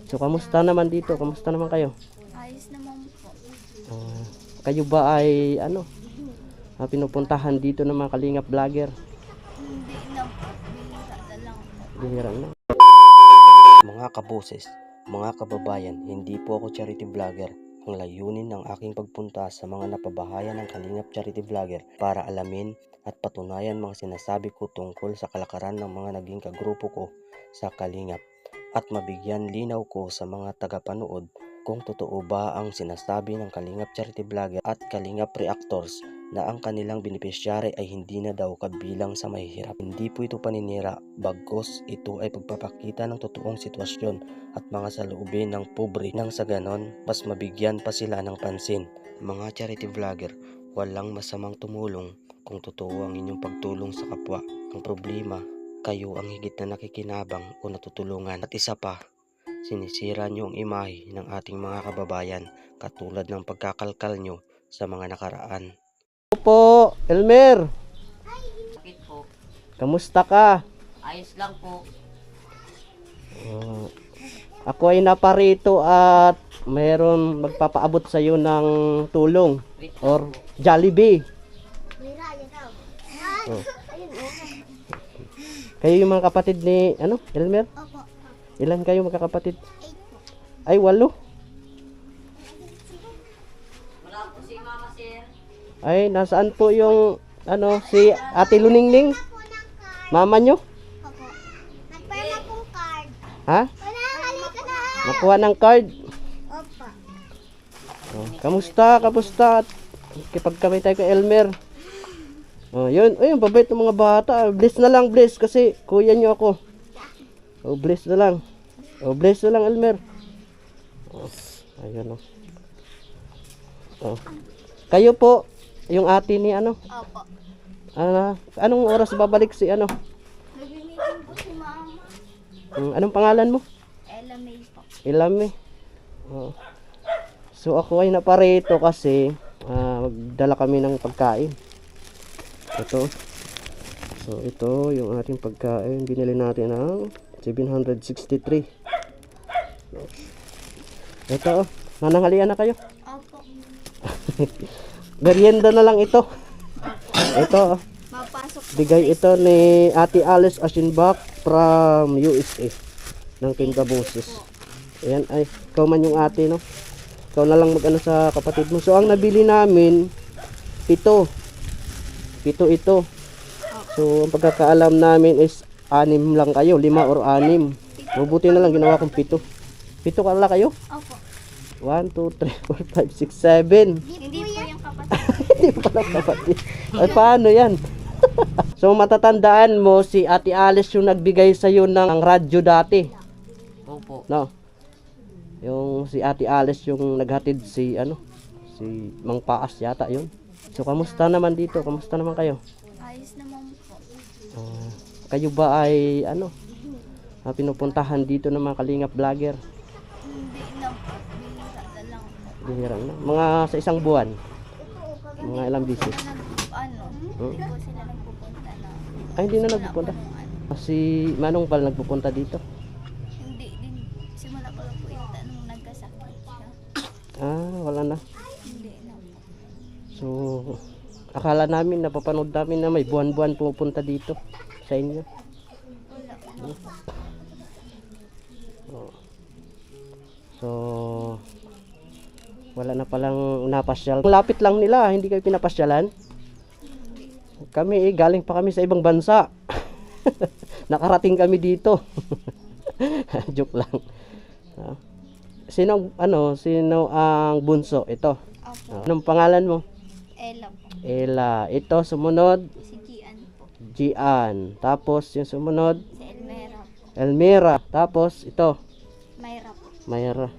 So, kamusta naman dito? Kamusta naman kayo? Ayos naman po. Kayo ba ay pinupuntahan dito ng mga kalingap vlogger? Hindi na po. Bihira na lang po. Bihira na. Mga kaboses, mga kababayan, hindi po ako charity vlogger. Ang layunin ng aking pagpunta sa mga napabahayan ng Kalingap Charity Vlogger para alamin at patunayan mga sinasabi ko tungkol sa kalakaran ng mga naging kagrupo ko sa Kalingap at mabigyan linaw ko sa mga tagapanood kung totoo ba ang sinasabi ng Kalingap Charity Vlogger at Kalingap Reactors na ang kanilang benepisyari ay hindi na daw kabilang sa mahihirap. Hindi po ito paninira, bagkus ito ay pagpapakita ng totoong sitwasyon at mga saloobin ng pobre nang sa ganon mas mabigyan pa sila ng pansin. Mga charity vlogger, walang masamang tumulong kung totoo ang inyong pagtulong sa kapwa. Ang problema, kayo ang higit na nakikinabang o natutulungan. At isa pa, sinisira nyo ang imahe ng ating mga kababayan katulad ng pagkakalkal nyo sa mga nakaraan. Po, Elmer. Bakit po? Kamusta ka? Ayos lang po. Ako ay naparito at mayroon magpapaabot sa iyo ng tulong or Jollibee. Oh. Kayo yung mga kapatid ni Elmer? Opo. Ilan kayo magkakapatid? 8 po. Ay, 8. Wala po si Mama Sir. Ay, nasaan po yung si Ate Luningning? Mama nyo? Opo. Nagpala pong card. Ha? Wala, halika na. Nakuha ng card. Opo. Kamusta? Kipagkamay tayo kay Elmer. Yun. Ayun, babait ng mga bata. Bless na lang, bless. Kasi kuya nyo ako. Bless na lang. Bless na lang, Elmer. Ayun, Kayo po, yung ate ni Opo. anong oras babalik si Nag-meeting po si Mama. Anong pangalan mo? Ella May po. Ilame. So ako ay naparito kasi magdala kami ng pagkain. Ito. So ito yung ating pagkain. Binili natin ng 763. Ito nananghalian na kayo. Opo. Merienda na lang ito. Ito Mapasok po. bigay ito ni Ate Alice Asinbak from USA ng Team Kaboses. Ayan ay ikaw man yung ate no. Ikaw na lang mag sa kapatid mo. So ang nabili namin 7 ito. So ang pagkakaalam namin is 6 lang kayo, 5 or 6. Mabuti na lang ginawa kong 7. 7 ka lang kayo? Opo. 1, 2, 3, 4, 5, 6, 7. Hindi po yung kapatid. Hindi pala kapatid. Ay paano yan? So matatandaan mo si Ate Alice yung nagbigay sa iyo ng radyo dati. Opo. No. Yung si Ate Alice yung naghatid si Mang Paas yata yun. So kamusta naman dito? Kamusta naman kayo? Ayos naman po. Kayo ba ay pinupuntahan dito ng mga kalingap vlogger? Hindi na po. Bihira na lang po. Bihira na. Mga sa isang buwan. Mga ilang bisis. Hindi po sila nagpupunta na. Ay hindi na nagpupunta. Si Manong Pal nagpupunta dito. Hindi din. Simula ko lang po yung tanong nagkasakit siya. Wala na. Hindi na po. So, akala namin, napapanood namin na may buwan-buwan pupunta dito sa inyo. Wala po. So, wala na palang napasyal. Lapit lang nila, hindi kayo pinapasyalan. Kami galing pa kami sa ibang bansa. Nakarating kami dito. Joke lang. Sino ang bunso? Ito. Opo. Anong pangalan mo? Ella po. Ella. Ito, sumunod. Si Gian po. Gian. Tapos, yung sumunod. Si Elmera po. Elmira. Tapos, ito. Mayra po. Mayra.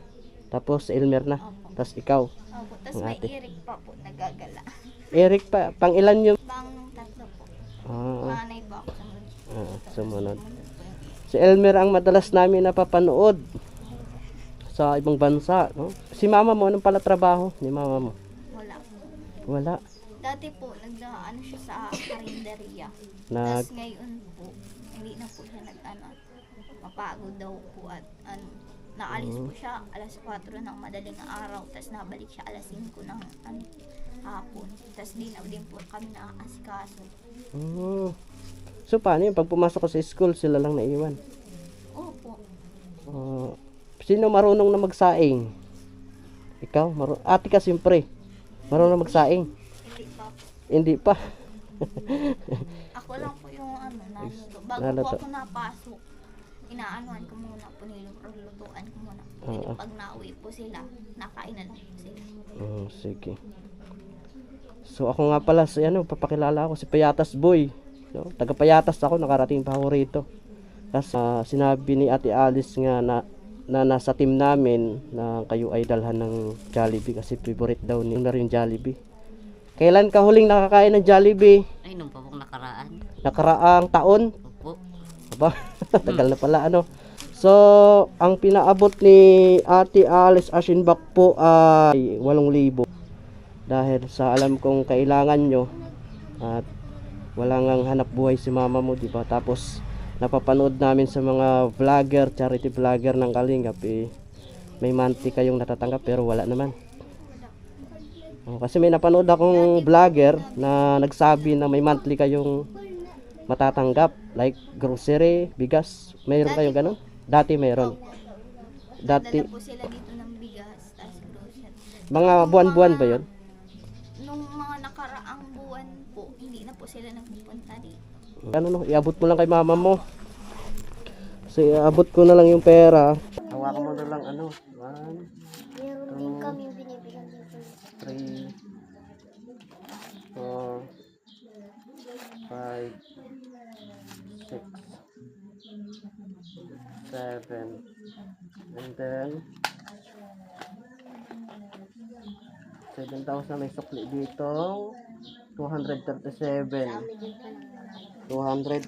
Tapos, Elmer na. Opo. Tapos, ikaw. Opo. Tapos Ang may ate. Eric pa po nagagala. Eric pa. Pang ilan yung? Pang 3 po. Ah, Manay po ako sa sumunod. Si Elmer ang madalas namin napapanood sa ibang bansa. No? Si mama mo, anong pala trabaho ni mama mo? Wala po. Wala. Dati po, nagdaan siya sa karinderya. Nag, Tapos ngayon po, hindi na po siya mapagod daw po at Naalis po siya alas 4 ng madaling araw, tapos nabalik siya alas 5 ng hapon. Tapos di na din po kami nakakasikaso. So paano yun? Pag pumasok ko sa school, sila lang naiwan? Opo. Sino marunong na magsaing? Ikaw? Ate ka siyempre. Marunong na magsaing? Hindi pa po. Hindi pa. Ako lang po yung naluto. Bago Naluto. po ako napasok, inaanuhan ko muna po, nilulutuan ko muna. Pero pag nauwi po sila, nakain na lang po sila. Sige. So ako nga pala si papakilala ako si Payatas Boy. No? Taga Payatas ako, nakarating pa ako rito. Kasi sinabi ni Ate Alice nga na nasa team namin na kayo ay dalhan ng Jollibee kasi favorite daw ni na rin Jollibee. Kailan ka huling nakakain ng Jollibee? Ay, nung pa pong nakaraan. Nakaraang taon? Opo. Aba, tagal na pala So, ang pinaabot ni Ate Alice Asinbak po ay 8,000. Dahil sa alam kong kailangan nyo at wala ngang hanap buhay si mama mo, di ba? Tapos napapanood namin sa mga vlogger, charity vlogger ng Kalingap, may monthly kayong natatanggap pero wala naman. Kasi may napanood akong vlogger na nagsabi na may monthly kayong matatanggap, like grocery, bigas. Mayroon kayong ganun? Dati mayroon. Dati, Dala po sila dito ng bigas, tapos grocery. mga buwan-buwan ba yun? Nung mga nakaraang buwan po, hindi na po sila nagpupunta dito. Iabot mo lang kay mama mo. So, iabot ko na lang yung pera. Hawakan mo na lang 1, Meron din kami binibilang dito. 3, 4, 5, 6, 7, and then 7,000 may sukli dito. 237. 200.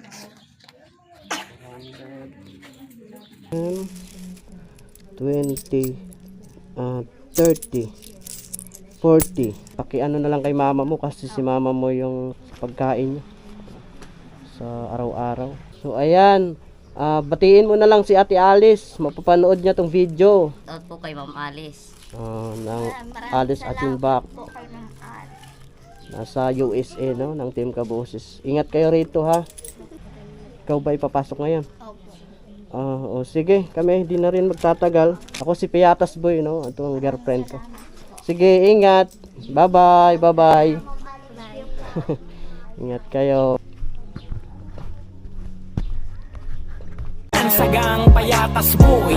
20, 30, 40. Pakiano na lang kay mama mo kasi si mama mo yung pagkain niya sa araw-araw. So ayan, batiin mo na lang si Ate Alice, mapapanood niya tong video Tawad po kay Ma'am Alice. ng Maraming Alice Asinbak. po kayo ng Nasa USA, no, ng Team Kaboses. Ingat kayo rito, ha. Ikaw ba ipapasok ngayon? Opo. Sige, kami hindi na rin magtatagal. Ako si Payatas Boy, no, itong girlfriend ko. Sige, ingat. Bye-bye, bye-bye. Ingat kayo. Sagang Payatas Boy.